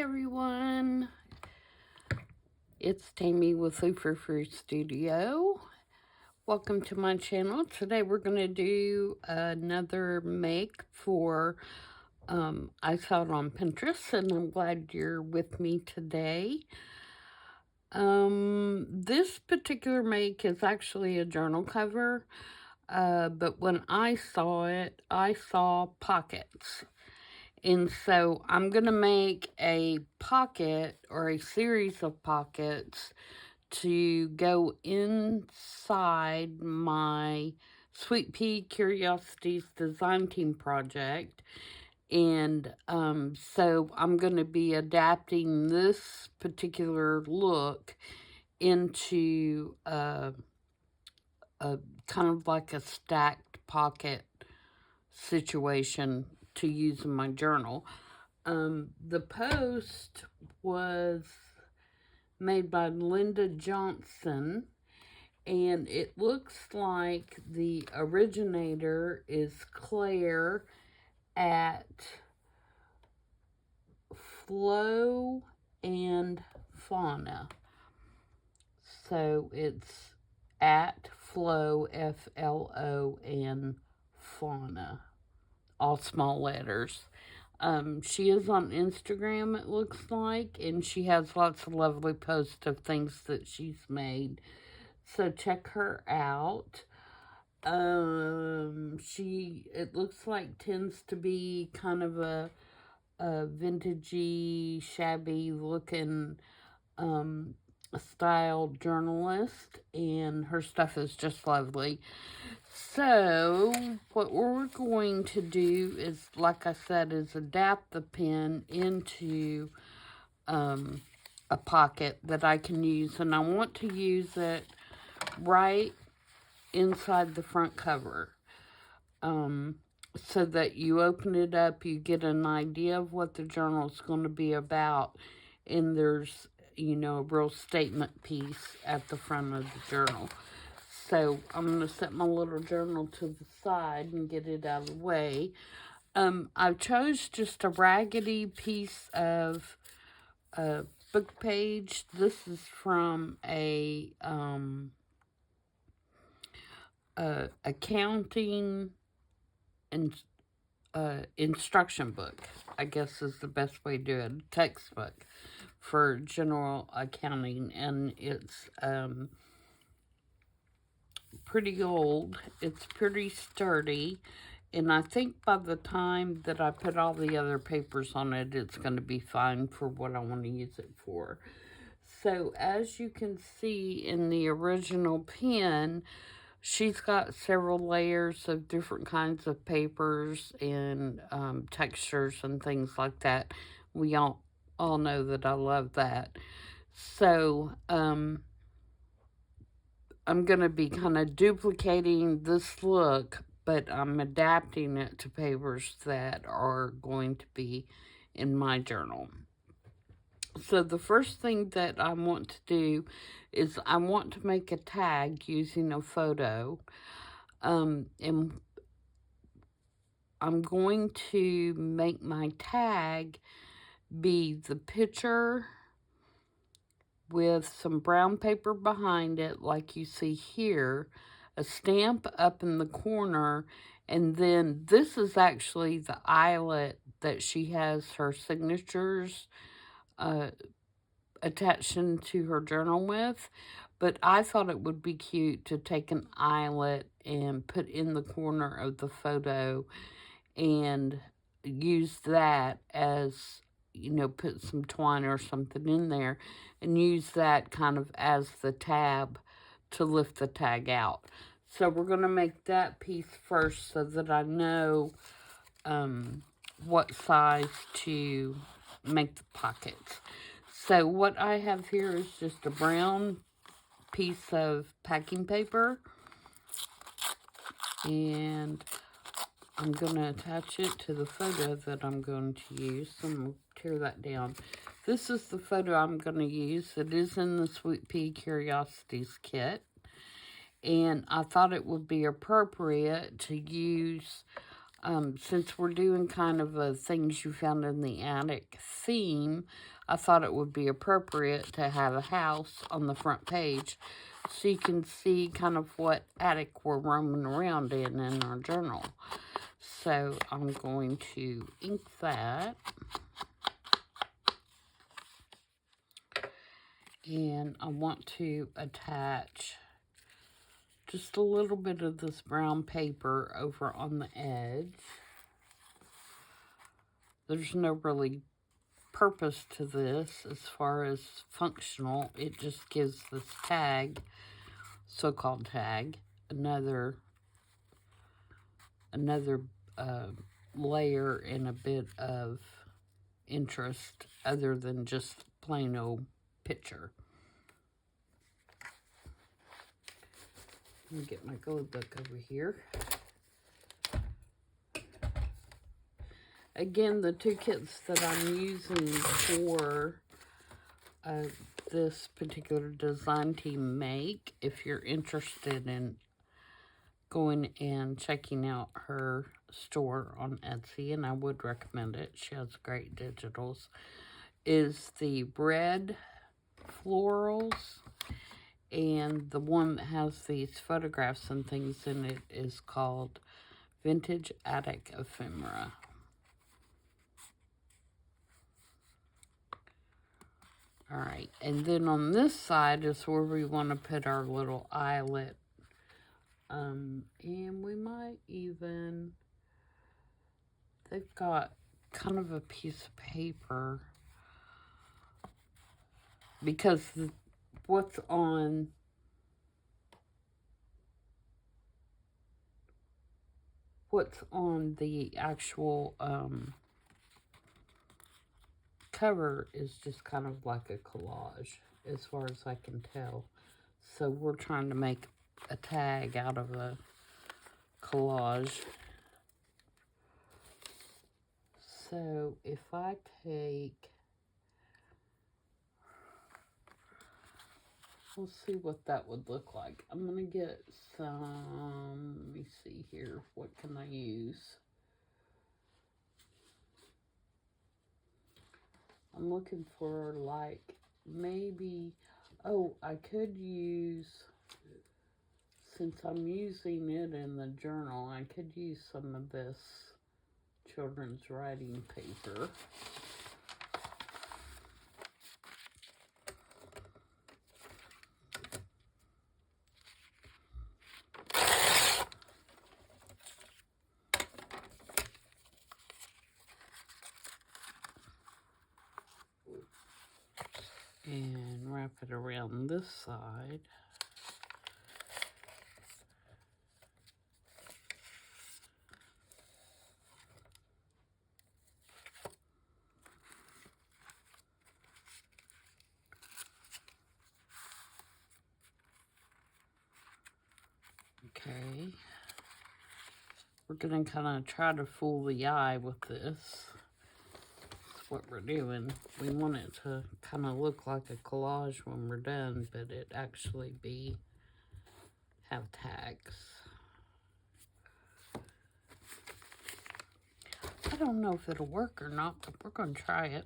everyone, it's Tammy with Frou-frou Studio. Welcome to my channel. Today we're going to do another make for, I saw it on Pinterest and I'm glad you're with me today. This particular make is actually a journal cover, but when I saw it, I saw pockets. And so I'm going to make a pocket or a series of pockets to go inside my Sweet Pea Curiosities design team project. And so I'm going to be adapting this particular look into a kind of like a stacked pocket situation to use in my journal. The post was made by Linda Johnson, and it looks like the originator is Claire at Flow and Fauna. So it's at Flow, F-L-O, and Fauna. All small letters. She is on Instagram, it looks like, and she has lots of lovely posts of things that she's made. So check her out. It looks like tends to be kind of a vintagey, shabby looking style journalist, and her stuff is just lovely. So what we're going to do is, like I said, is adapt the pen into a pocket that I can use, and I want to use it right inside the front cover, so that you open it up, you get an idea of what the journal is going to be about, and there's, you know, a real statement piece at the front of the journal. So I'm going to set my little journal to the side and get it out of the way. I chose just a raggedy piece of book page. This is from a accounting and instruction book, I guess is the best way to do it. A textbook for general accounting, and it's pretty old. It's pretty sturdy, and I think by the time that I put all the other papers on it, it's going to be fine for what I want to use it for. So as you can see in the original pen, she's got several layers of different kinds of papers and textures and things like that. We all know that I love that. So I'm going to be kind of duplicating this look, but I'm adapting it to papers that are going to be in my journal. So the first thing that I want to do is I want to make a tag using a photo. And I'm going to make my tag be the picture with some brown paper behind it, like you see here, a stamp up in the corner, and then this is actually the eyelet that she has her signatures attached into her journal with. But I thought it would be cute to take an eyelet and put in the corner of the photo and use that as, you know, put some twine or something in there and use that kind of as the tab to lift the tag out. So we're going to make that piece first so that I know what size to make the pockets. So what I have here is just a brown piece of packing paper, and I'm going to attach it to the photo that I'm going to use. So I'm going to tear that down. This is the photo I'm going to use. It is in the Sweet Pea Curiosities kit. And I thought it would be appropriate to use, since we're doing kind of a things you found in the attic theme, I thought it would be appropriate to have a house on the front page so you can see kind of what attic we're roaming around in our journal. So I'm going to ink that. And I want to attach just a little bit of this brown paper over on the edge. There's no really purpose to this as far as functional. It just gives this tag, so-called tag, another layer and a bit of interest other than just plain old picture. Let me get my glue book over here. Again, the two kits that I'm using for this particular design team make, if you're interested in going and checking out her store on Etsy, and I would recommend it, she has great digitals, is the red florals, and the one that has these photographs and things in it is called Vintage Attic Ephemera. Alright, and then on this side is where we want to put our little eyelet. And we might even, they've got kind of a piece of paper, because what's on the actual cover is just kind of like a collage, as far as I can tell. So we're trying to make a tag out of a collage. So if I take, we'll see what that would look like. I'm going to get some, let me see here, what can I use? I'm looking for like maybe, oh, I could use, since I'm using it in the journal, I could use some of this children's writing paper. And wrap it around this side. Okay. We're going to kind of try to fool the eye with this. What we're doing. We want it to kind of look like a collage when we're done, but it actually have tags. I don't know if it'll work or not, but we're going to try it.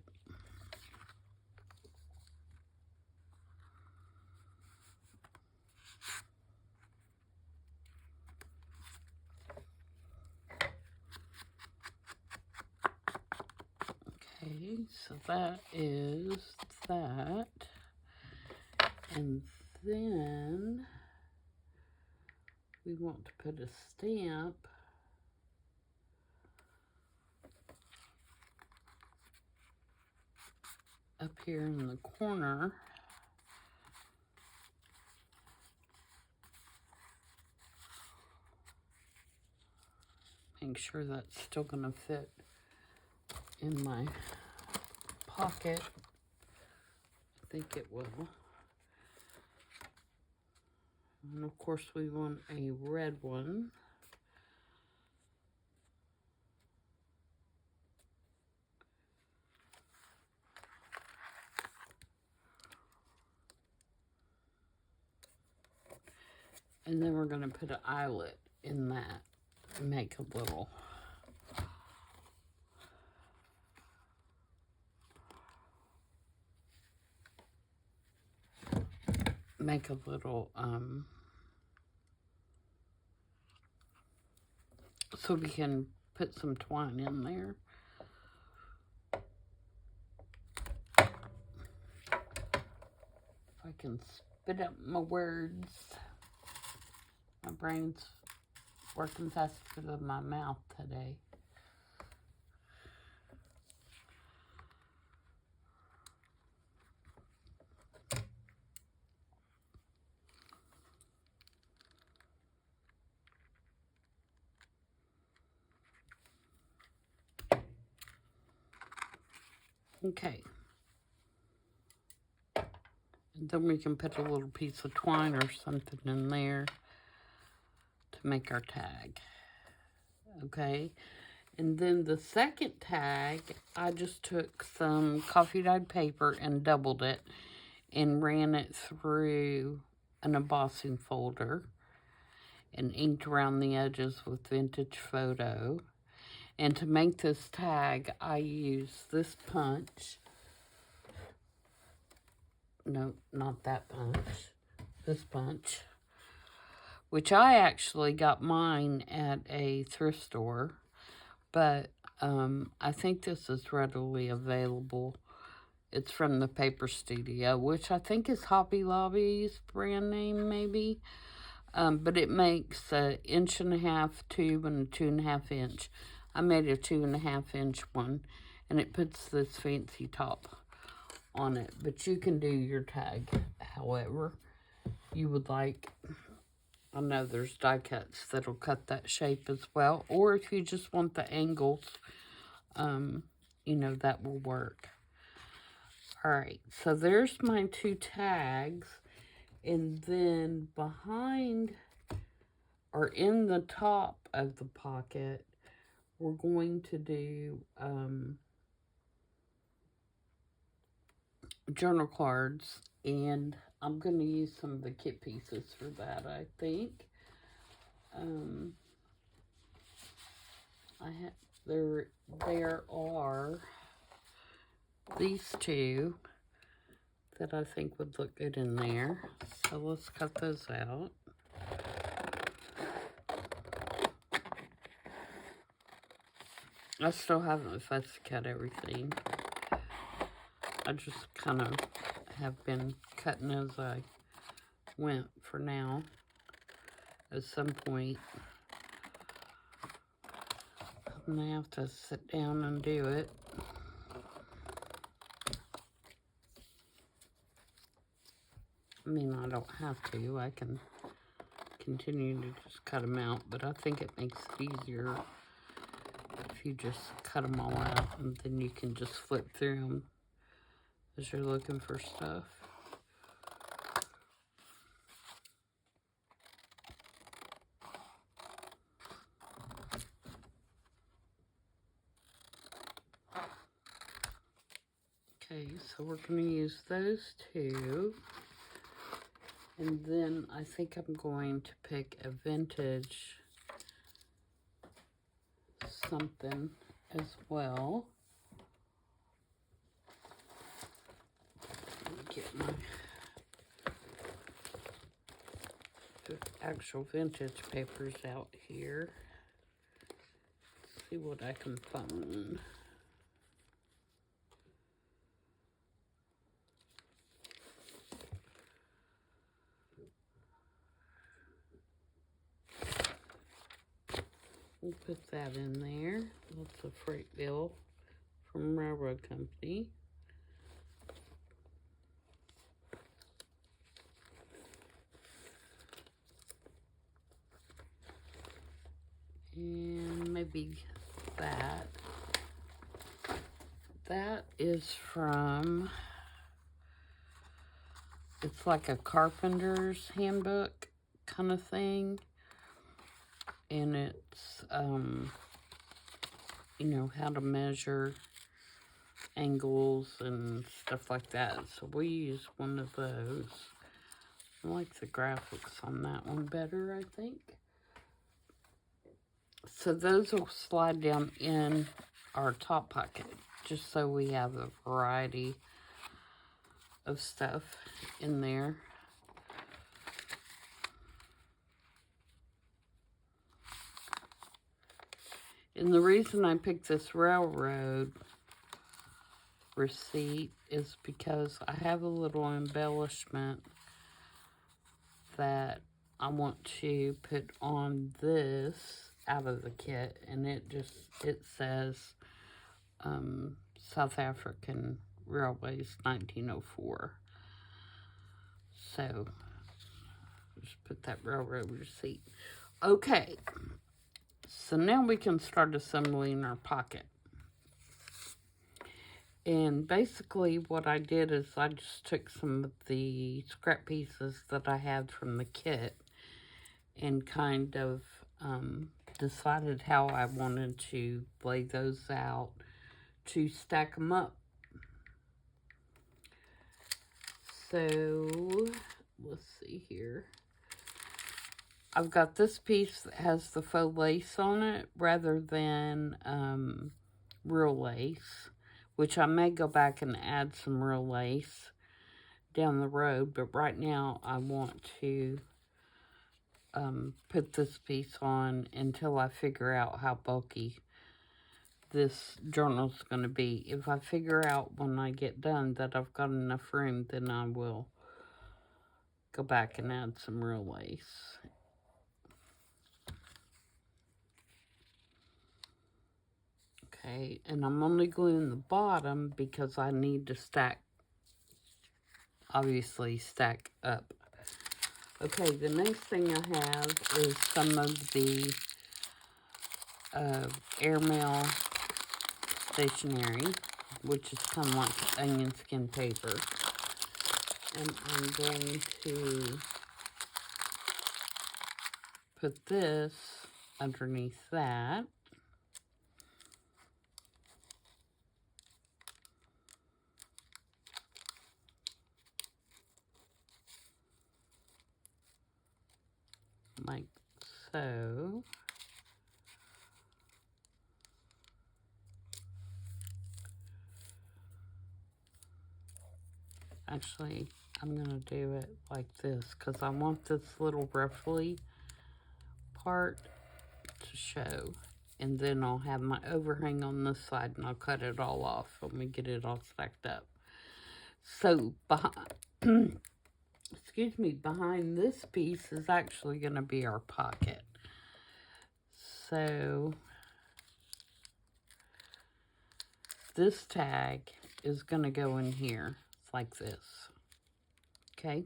Okay, so that is that. And then we want to put a stamp up here in the corner. Make sure that's still going to fit in my pocket. I think it will. And of course we want a red one. And then we're going to put an eyelet in that and make a little make a little, so we can put some twine in there. If I can spit up my words. My brain's working faster than my mouth today. Okay. And then we can put a little piece of twine or something in there to make our tag. Okay. And then the second tag, I just took some coffee dyed paper and doubled it and ran it through an embossing folder and inked around the edges with vintage photo. And to make this tag, I use this punch. No, not that punch. This punch. Which I actually got mine at a thrift store. But I think this is readily available. It's from the Paper Studio, which I think is Hobby Lobby's brand name, maybe. But it makes an 1.5 inch tube and a 2.5 inch. I made a 2.5 inch one, and it puts this fancy top on it. But you can do your tag however you would like. I know there's die cuts that'll cut that shape as well. Or if you just want the angles, you know, that will work. Alright, so there's my 2 tags. And then behind, or in the top of the pocket, we're going to do journal cards. And I'm going to use some of the kit pieces for that, I think. There are these 2 that I think would look good in there. So let's cut those out. I still haven't fussy cut everything. I just kind of have been cutting as I went for now. At some point, I'm going to have to sit down and do it. I mean, I don't have to. I can continue to just cut them out, but I think it makes it easier if you just cut them all out, and then you can just flip through them as you're looking for stuff. Okay, so we're going to use those 2. And then I think I'm going to pick a vintage something as well. Let me get my actual vintage papers out here. See what I can find. We'll put that in there. That's a freight bill from Railroad Company. And maybe that. That is from, it's like a carpenter's handbook kind of thing. And it's, you know, how to measure angles and stuff like that. So we use one of those. I like the graphics on that one better, I think. So those will slide down in our top pocket, just so we have a variety of stuff in there. And the reason I picked this railroad receipt is because I have a little embellishment that I want to put on this out of the kit, and it says South African Railways 1904. So just put that railroad receipt. Okay, so now we can start assembling our pocket. And basically what I did is I just took some of the scrap pieces that I had from the kit and kind of decided how I wanted to lay those out to stack them up. So, let's see here. I've got this piece that has the faux lace on it rather than real lace, which I may go back and add some real lace down the road, but right now I want to put this piece on until I figure out how bulky this journal's going to be. If I figure out when I get done that I've got enough room, then I will go back and add some real lace. Okay, and I'm only gluing the bottom because I need to obviously stack up. Okay, the next thing I have is some of the airmail stationery, which is kind of like onion skin paper. And I'm going to put this underneath that. Like so. Actually, I'm going to do it like this because I want this little ruffly part to show. And then I'll have my overhang on this side and I'll cut it all off when we get it all stacked up. So, excuse me, behind this piece is actually going to be our pocket. So, this tag is going to go in here like this. Okay?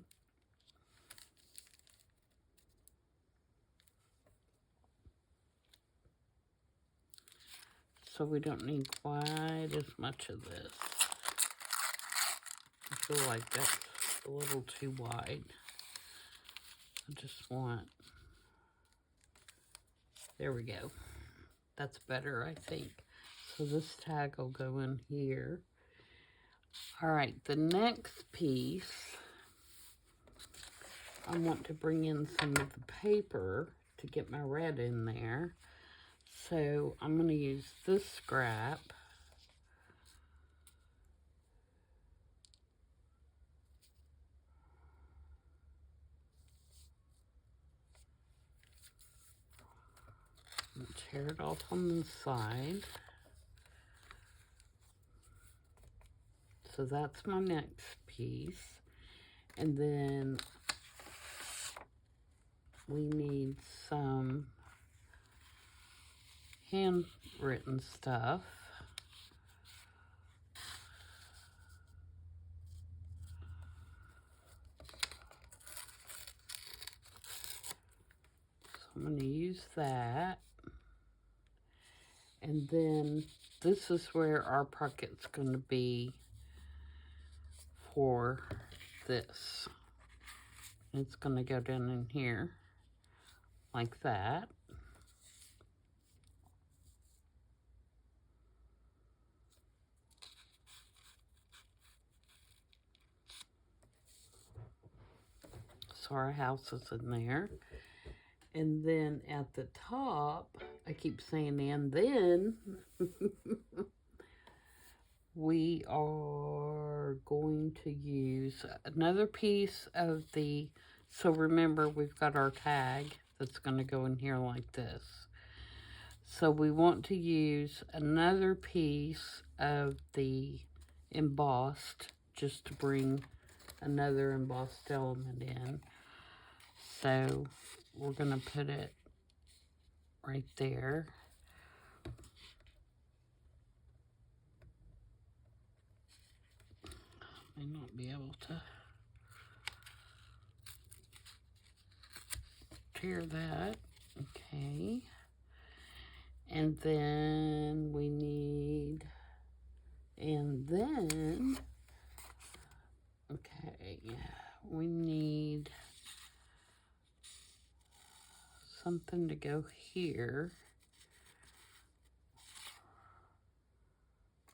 So we don't need quite as much of this. I feel like that's a little too wide. I just want, there we go. That's better, I think. So this tag will go in here. All right, the next piece, I want to bring in some of the paper to get my red in there. So I'm going to use this scrap. Tear it off on the side. So that's my next piece. And then we need some handwritten stuff. So I'm going to use that. And then this is where our pocket's going to be for this. It's going to go down in here like that. So our house is in there. And then at the top, I keep saying and then, we are going to use another piece of the, so remember we've got our tag that's going to go in here like this. So we want to use another piece of the embossed just to bring another embossed element in. So we're going to put it right there. May not be able to tear that. Okay. And then we need, okay, we need something to go here.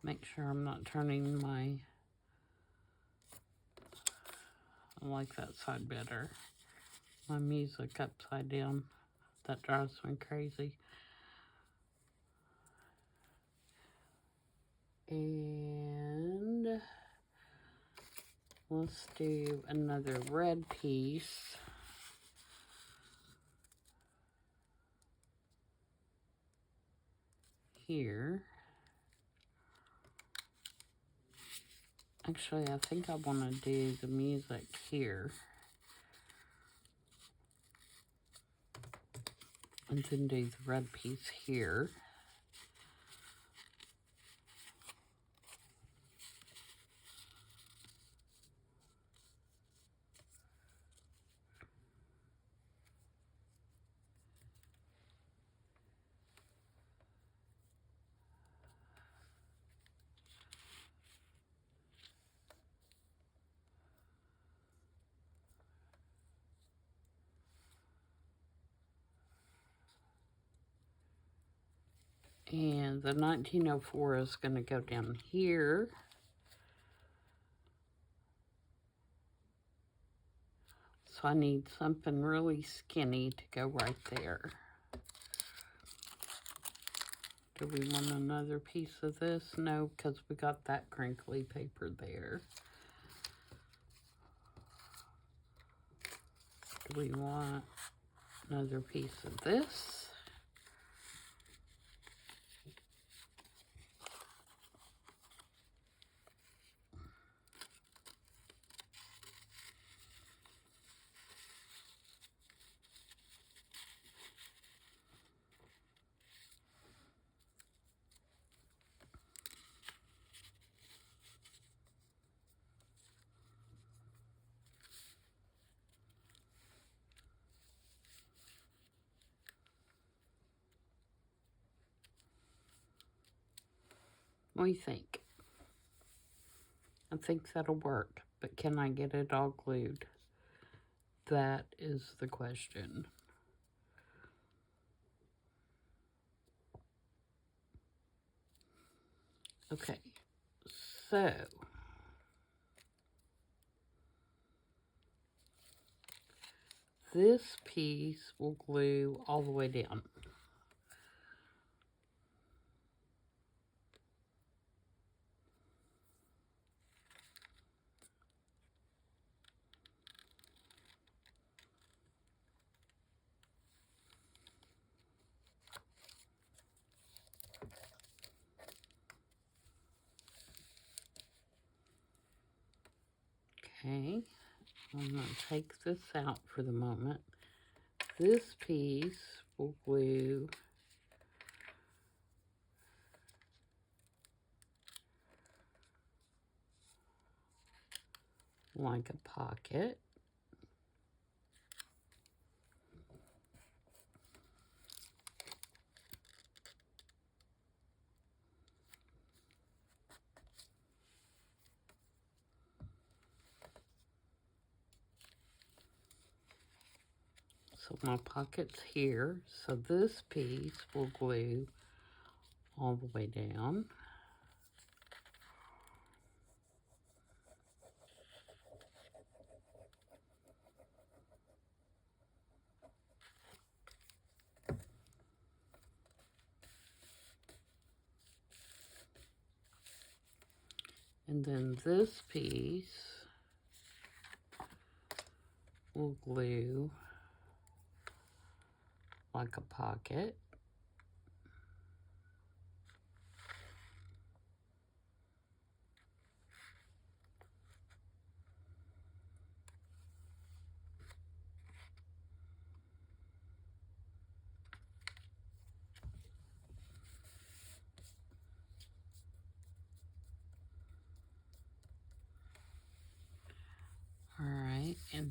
Make sure I'm not turning I like that side better. My music upside down. That drives me crazy. And let's do another red piece. Here. Actually, I think I want to do the music here. And then do the red piece here. And the 1904 is going to go down here. So I need something really skinny to go right there. Do we want another piece of this? No, because we got that crinkly paper there. Do we want another piece of this? What do you think? I think that'll work, but can I get it all glued? That is the question. Okay, so this piece will glue all the way down. Okay, I'm going to take this out for the moment. This piece will glue like a pocket. So my pocket's here, so this piece will glue all the way down. And then this piece will glue like a pocket.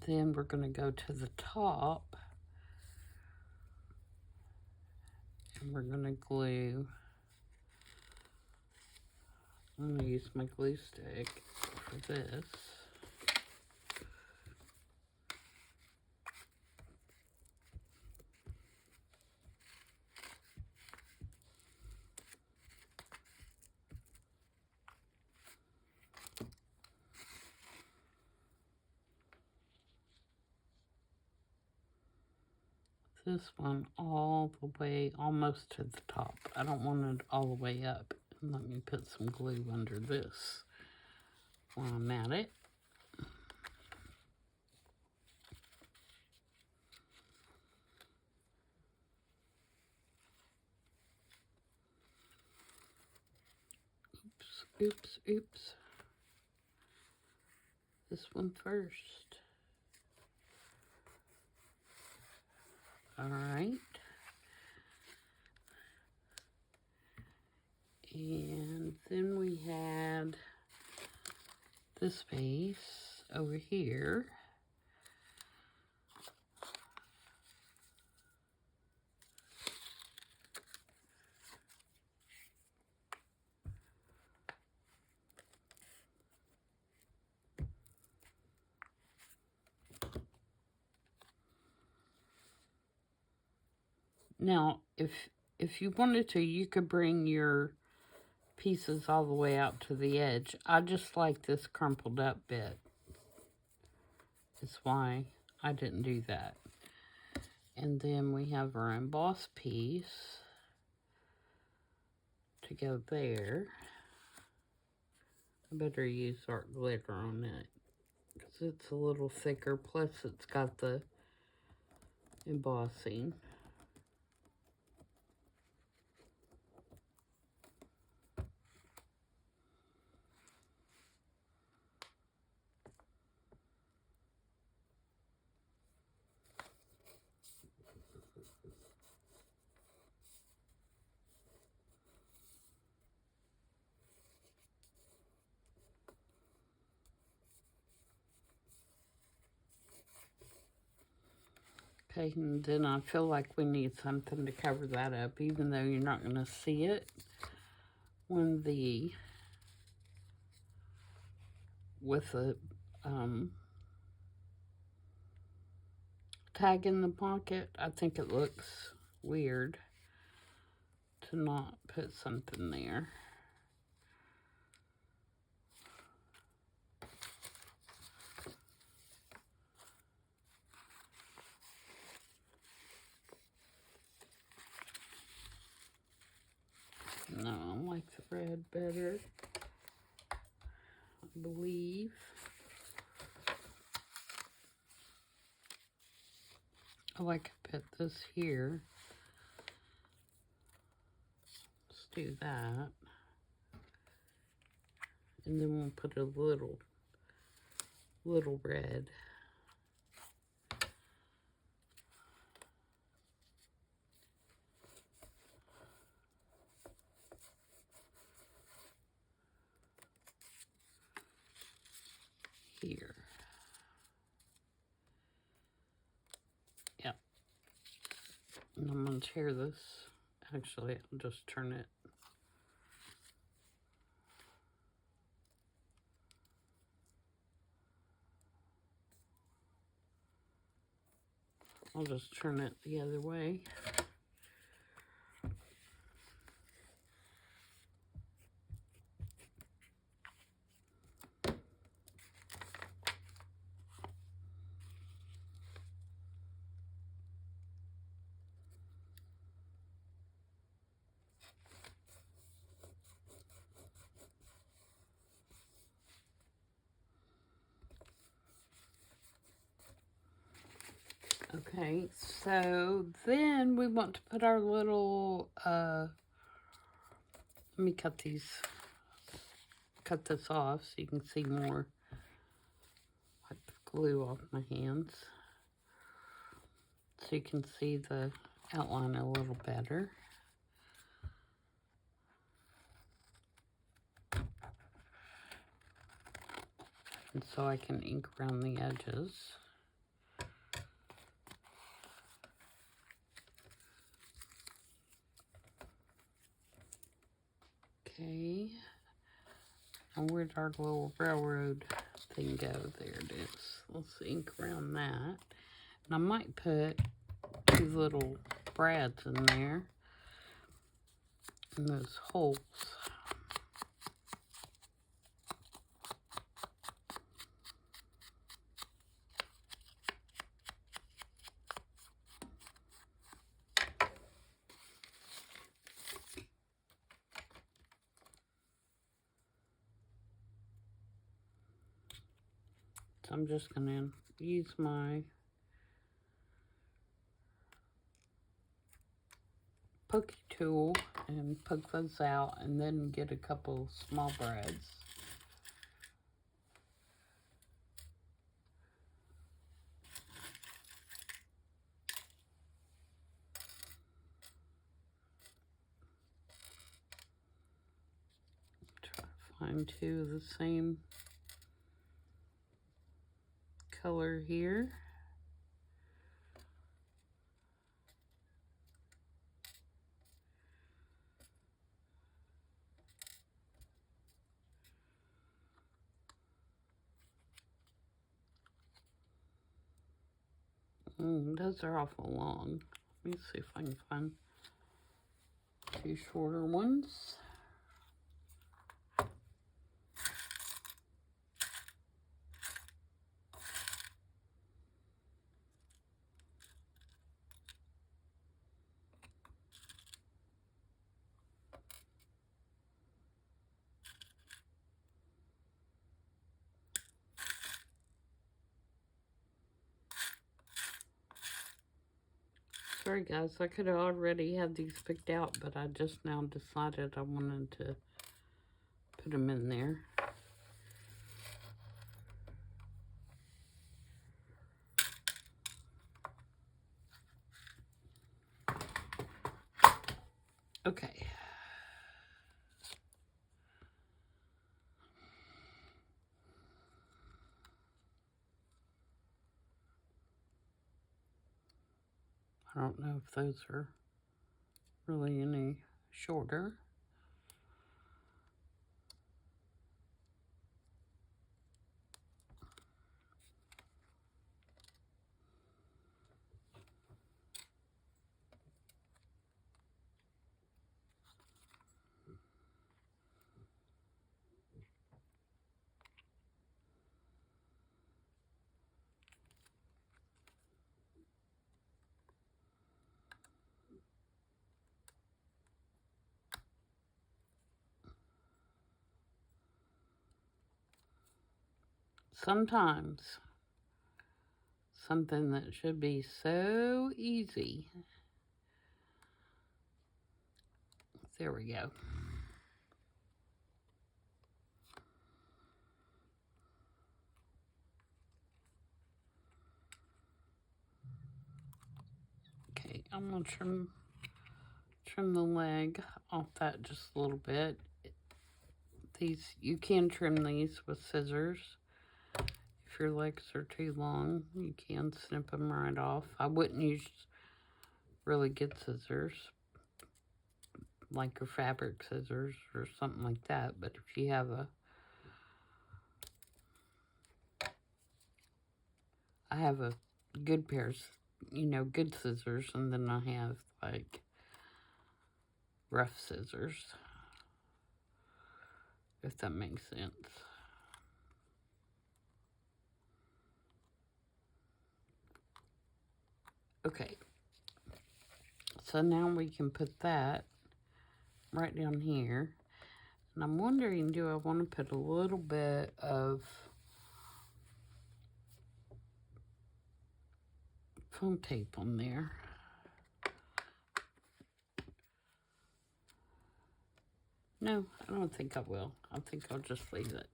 then we're going to go to the top, and we're going to glue. I'm going to use my glue stick for this. This one all the way almost to the top. I don't want it all the way up. And let me put some glue under this while I'm at it. Oops, oops. This one first. All right. And then we had this piece over here. Now, if you wanted to, you could bring your pieces all the way out to the edge. I just like this crumpled up bit. That's why I didn't do that. And then we have our embossed piece to go there. I better use art glitter on it because it's a little thicker, plus it's got the embossing. Okay, and then I feel like we need something to cover that up, even though you're not going to see it when with the tag in the pocket. I think it looks weird to not put something there. No, I like the red better, I believe. Oh, I could put this here. Let's do that. And then we'll put a little red. Here. Yep. And I'm going to tear this. Actually, I'll just turn it. I'll just turn it the other way. Okay, so then we want to put our little, let me cut this off so you can see more. Wipe the glue off my hands so you can see the outline a little better. And so I can ink around the edges. Oh, where'd our little railroad thing go? There it is. Let's ink around that. And I might put 2 little brads in there in those holes. So I'm just going to use my pokey tool and poke those out, and then get a couple small brads. Try to find 2 of the same color here. Those are awful long. Let me see if I can find 2 shorter ones. Sorry guys, I could have already had these picked out, but I just now decided I wanted to put them in there. Okay. I don't know if those are really any shorter. Sometimes something that should be so easy. There we go. Okay, I'm gonna trim the leg off that just a little bit. These, you can trim these with scissors. If your legs are too long, you can snip them right off. I wouldn't use really good scissors, like your fabric scissors or something like that. But if you have I have a good pair of, good scissors, and then I have like rough scissors, if that makes sense. Okay, so now we can put that right down here. And I'm wondering, do I want to put a little bit of foam tape on there? No, I don't think I will. I think I'll just leave it.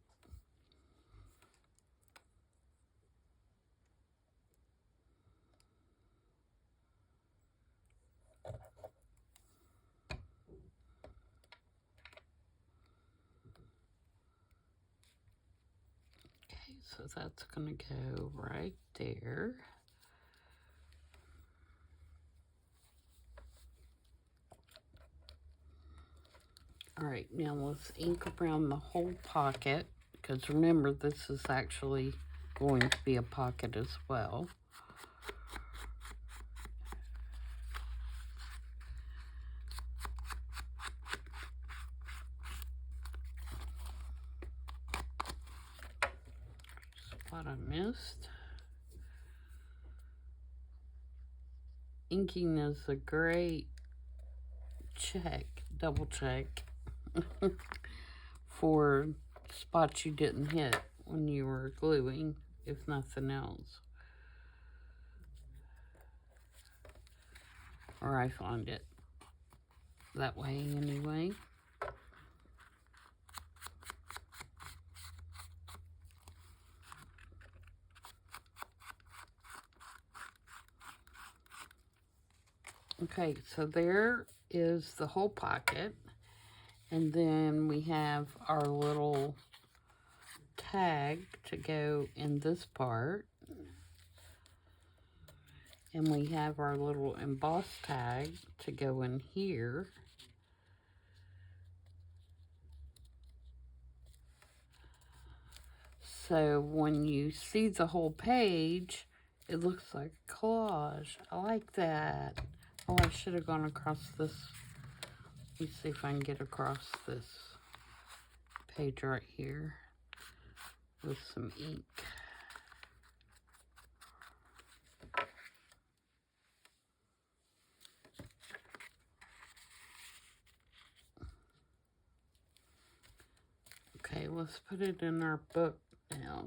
Okay, so that's going to go right there. Alright, now let's ink around the whole pocket, because remember, this is actually going to be a pocket as well. What I missed. Inking is a great double check for spots you didn't hit when you were gluing, if nothing else. Or I find it that way anyway. Okay, so there is the whole pocket. And then we have our little tag to go in this part. And we have our little emboss tag to go in here. So when you see the whole page, it looks like a collage. I like that. Oh, I should have gone across this. Let me see if I can get across this page right here with some ink. Okay, let's put it in our book now.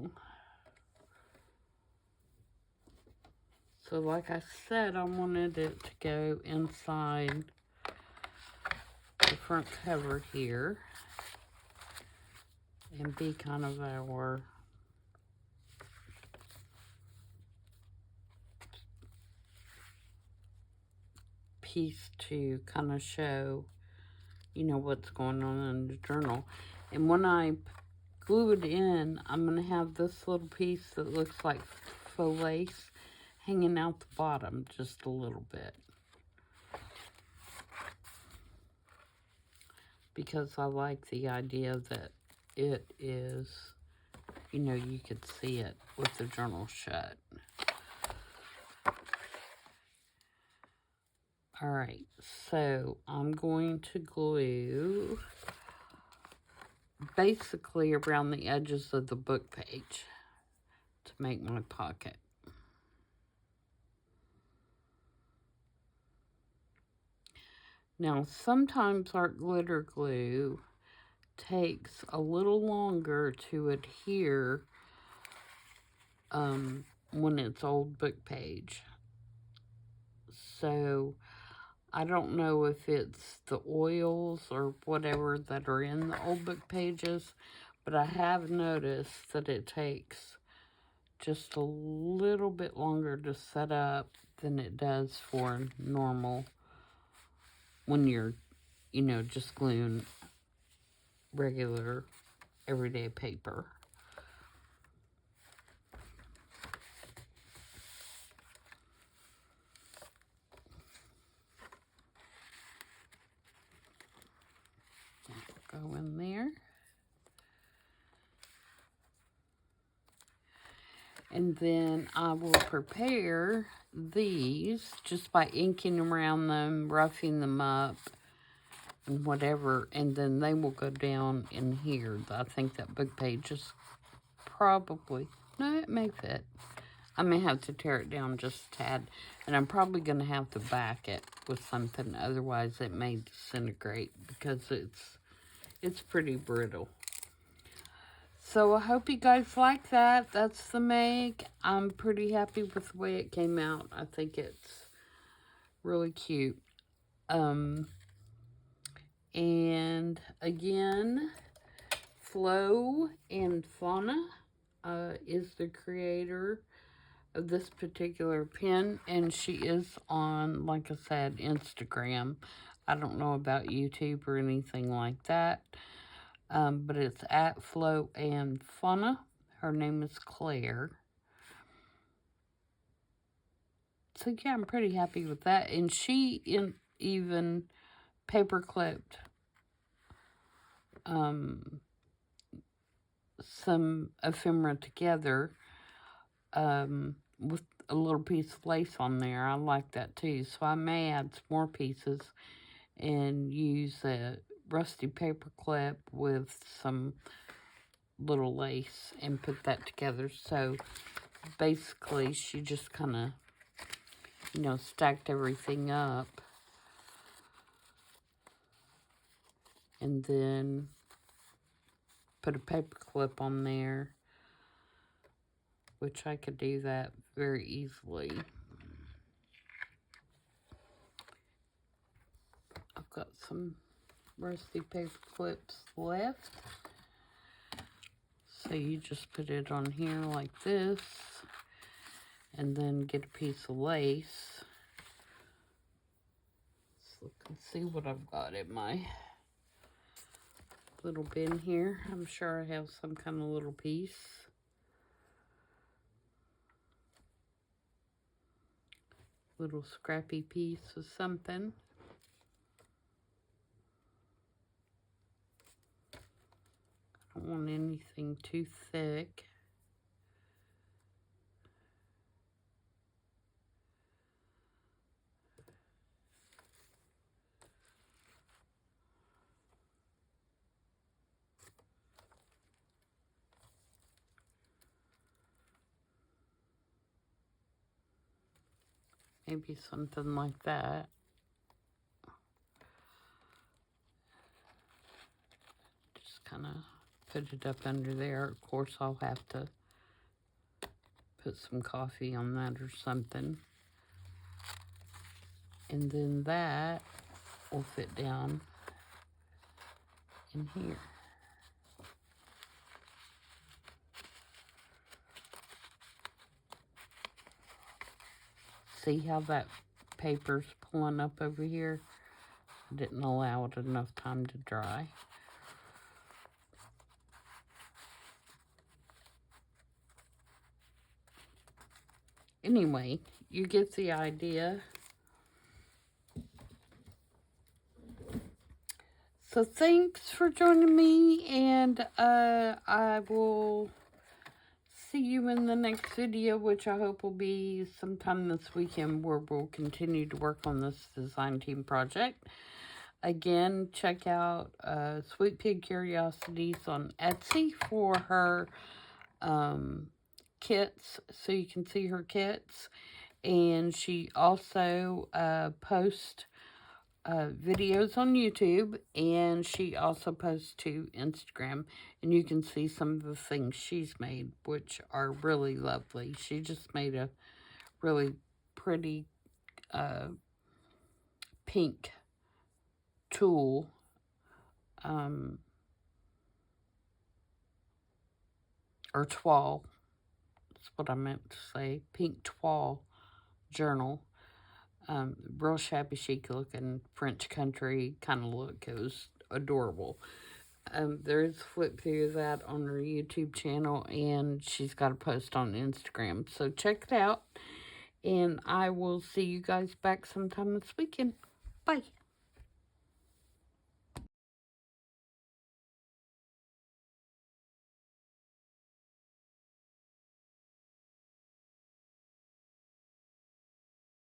So like I said, I wanted it to go inside the front cover here and be kind of our piece to kind of show, you know, what's going on in the journal. And when I glue it in, I'm going to have this little piece that looks like faux lace hanging out the bottom just a little bit. Because I like the idea that it is, you know, you could see it with the journal shut. Alright, so I'm going to glue basically around the edges of the book page to make my pocket. Now, sometimes our glitter glue takes a little longer to adhere when it's old book page. So, I don't know if it's the oils or whatever that are in the old book pages, but I have noticed that it takes just a little bit longer to set up than it does for normal when you're, you know, just gluing regular everyday paper. Go in there. And then I will prepare these just by inking around them, roughing them up, and whatever. And then they will go down in here. I think that book page is probably, no, it may fit. I may have to tear it down just a tad. And I'm probably going to have to back it with something. Otherwise, it may disintegrate because it's pretty brittle. So I hope you guys like that. That's the make. I'm pretty happy with the way it came out. I think it's really cute. And again, Flo and Fauna is the creator of this particular pen, and she is on, like I said, Instagram. I don't know about YouTube or anything like that. But it's at Flo and Fauna. Her name is Claire. So yeah, I'm pretty happy with that. And she even paper clipped some ephemera together with a little piece of lace on there. I like that too. So I may add some more pieces and use a rusty paper clip with some little lace and put that together. So basically she just kind of, you know, stacked everything up and then put a paper clip on there, which I could do that very easily. I've got some rusty paper clips left. So you just put it on here like this, and then get a piece of lace. Let's look and see what I've got in my little bin here. I'm sure I have some kind of little piece. Little scrappy piece of something. I don't want anything too thick. Maybe something like that. Just kind of put it up under there. Of course, I'll have to put some coffee on that or something. And then that will fit down in here. See how that paper's pulling up over here? I didn't allow it enough time to dry. Anyway, you get the idea. So thanks for joining me, and I will see you in the next video, which I hope will be sometime this weekend, where we'll continue to work on this design team project. Again, check out Sweet Pig Curiosities on Etsy for her kits, so you can see her kits. And she also posts videos on YouTube, and she also posts to Instagram, and you can see some of the things she's made, which are really lovely. She just made a really pretty pink tool, or toile, that's what I meant to say, pink toile journal. Real shabby chic looking French country kind of look. It was adorable. There is a flip through of that on her YouTube channel, and she's got a post on Instagram. So check it out, and I will see you guys back sometime this weekend. Bye.